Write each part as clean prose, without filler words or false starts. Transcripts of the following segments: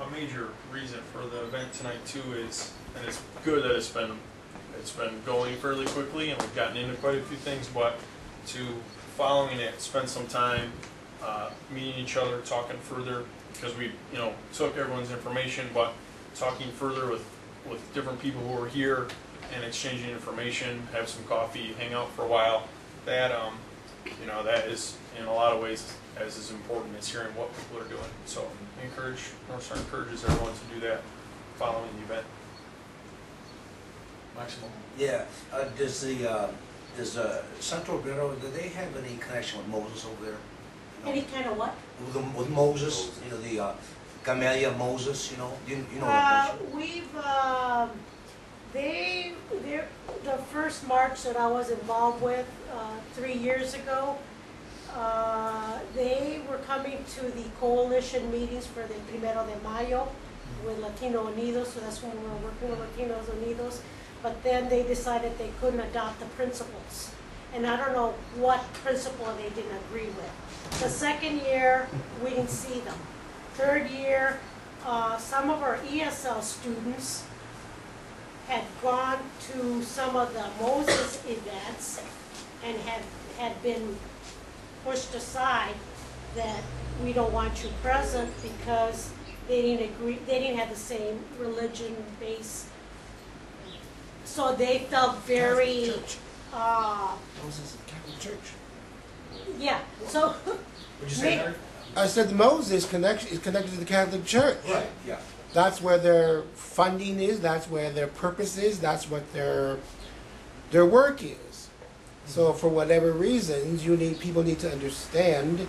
a major reason for the event tonight too is, and it's good that it's been going fairly quickly and we've gotten into quite a few things, but to following it, spend some time meeting each other, talking further, because we took everyone's information, but talking further with different people who are here and exchanging information, have some coffee, hang out for a while. That that is in a lot of ways as important as hearing what people are doing. So NorthStar encourages everyone to do that following the event. Maximum. Yeah. Does Central Bureau, do they have any connection with Moses over there? Any kind of what? With Moses, the Camellia Moses, you know. We've the first march that I was involved with 3 years ago, they were coming to the coalition meetings for the Primero de Mayo with Latino Unidos, so that's when we were working with Latinos Unidos, but then they decided they couldn't adopt the principles. And I don't know what principle they didn't agree with. The second year, we didn't see them. Third year, some of our ESL students had gone to some of the Moses events and had been pushed aside that we don't want you present because they didn't agree, they didn't have the same religion base. So they felt very Moses is Catholic Church. yeah. So What'd you say, Larry? I said the Moses connection is connected to the Catholic Church. Right, yeah. That's where their funding is, that's where their purpose is, that's what their work is. So for whatever reasons, people need to understand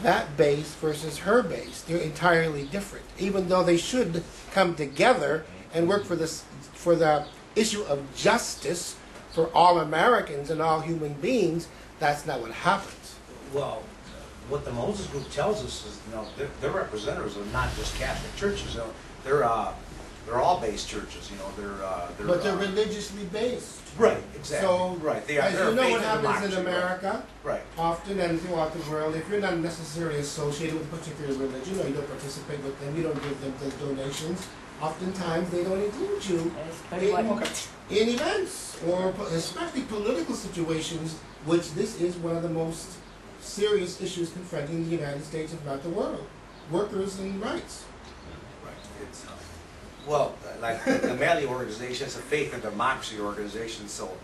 that base versus her base. They're entirely different. Even though they should come together and work for the issue of justice for all Americans and all human beings, that's not what happens. Well, what the Moses group tells us is, their representatives are not just Catholic churches. They're all based churches. But they're religiously based. Right, exactly. So, right, as you know what happens in America, right. often and throughout the world, if you're not necessarily associated with a particular religion or you don't participate with them, you don't give them the donations, oftentimes they don't include you in events or especially political situations, which this is one of the most serious issues confronting the United States, if not the world. Workers and rights. Right. It's, well, like the Mali organization, it's a faith and democracy organization, so,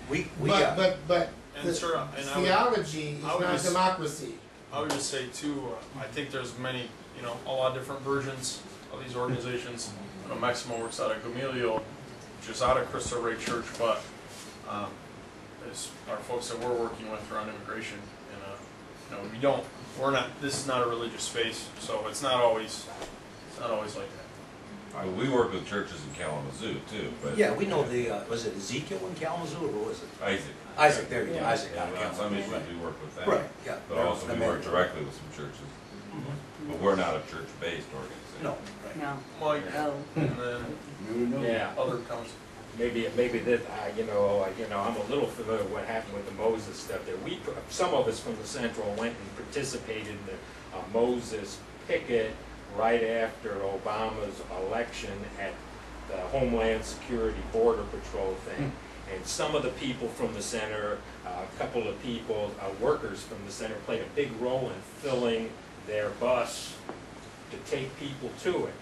But And sir, and theology is not democracy. I would just say too, I think there's many, a lot of different versions of these organizations. Maximo works out of Gamaliel, which is out of Cristo Rey Church, but as our folks that we're working with around immigration, and this is not a religious space, so it's not always like that. We work with churches in Kalamazoo too, but yeah, we know was it Ezekiel in Kalamazoo or what was it? Isaac, there you go, Isaac. On some issues we work with them, right? Yeah, but also we work directly with some churches. But we're not a church-based organization. No, right. No. Mike, No. and then other counts. Maybe that I'm a little familiar with what happened with the Moses stuff. That some of us from the Central went and participated in the Moses picket right after Obama's election at the Homeland Security Border Patrol thing. And some of the people from the center, a couple of people, workers from the center, played a big role in filling their bus to take people to it.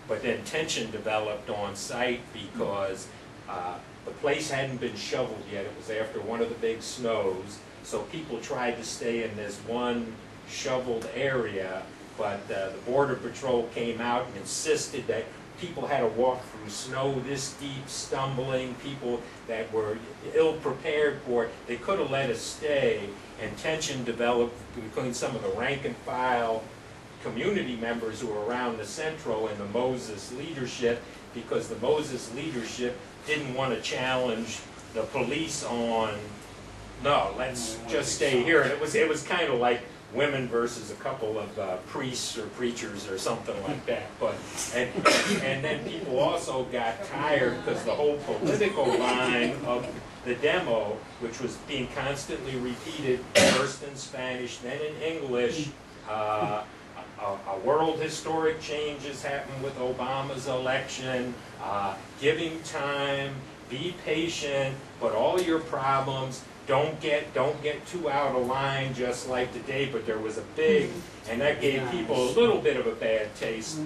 But then tension developed on site because the place hadn't been shoveled yet. It was after one of the big snows, so people tried to stay in this one shoveled area, but the Border Patrol came out and insisted that people had to walk through snow this deep, stumbling, people that were ill-prepared for it. They could have let us stay, and tension developed between some of the rank-and-file community members who were around the Central and the Moses leadership, because the Moses leadership didn't want to challenge the police on, no, let's just stay here. And it was kind of like women versus a couple of priests or preachers or something like that. But and then people also got tired because the whole political line of the demo, which was being constantly repeated, first in Spanish, then in English, a world historic changes happened with Obama's election, giving time, be patient, but all your problems, don't get too out of line just like today, but there was a big, and that gave people a little bit of a bad taste.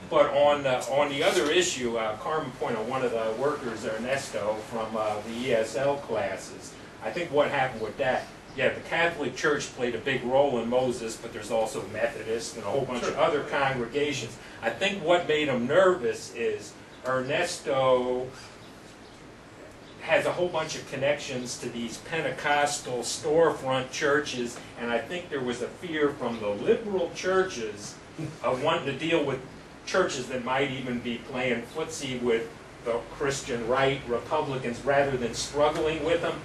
But on the other issue, Carmen pointed, one of the workers, Ernesto, from the ESL classes, I think what happened with that, yeah, the Catholic Church played a big role in Moses, but there's also Methodists and a whole bunch of other congregations. I think what made him nervous is Ernesto has a whole bunch of connections to these Pentecostal storefront churches, and I think there was a fear from the liberal churches of wanting to deal with churches that might even be playing footsie with the Christian right, Republicans, rather than struggling with them.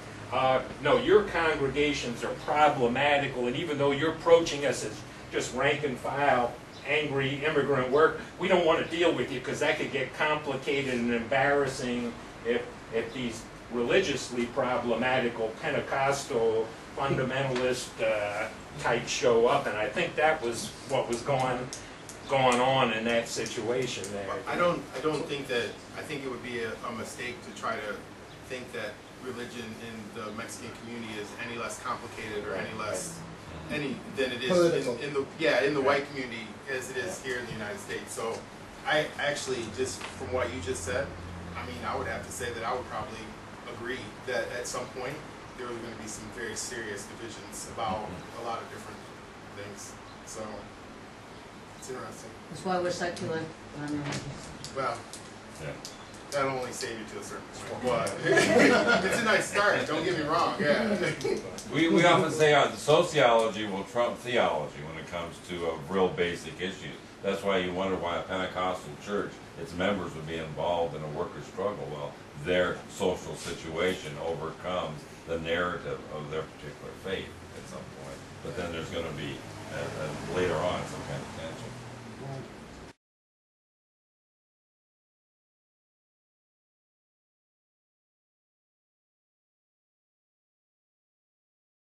No, your congregations are problematical, and even though you're approaching us as just rank and file, angry immigrant work, we don't want to deal with you because that could get complicated and embarrassing if these religiously problematical Pentecostal fundamentalist types show up, and I think that was what was going on in that situation there. I don't think that, I think it would be a mistake to try to think that religion in the Mexican community is any less complicated or any less than it is in the white community as it is here in the United States. So I actually, just from what you just said, I mean, I would have to say that I would probably agree that at some point there were going to be some very serious divisions about a lot of different things. So it's interesting. That's why we're succulent. Well, Yeah. that'll only save you to a certain point, but it's a nice start. Don't get me wrong. Yeah. We often say the sociology will trump theology when it comes to real basic issues. That's why you wonder why a Pentecostal church, its members would be involved in a worker struggle. Well, their social situation overcomes the narrative of their particular faith at some point. But then there's going to be, later on, some kind of tension.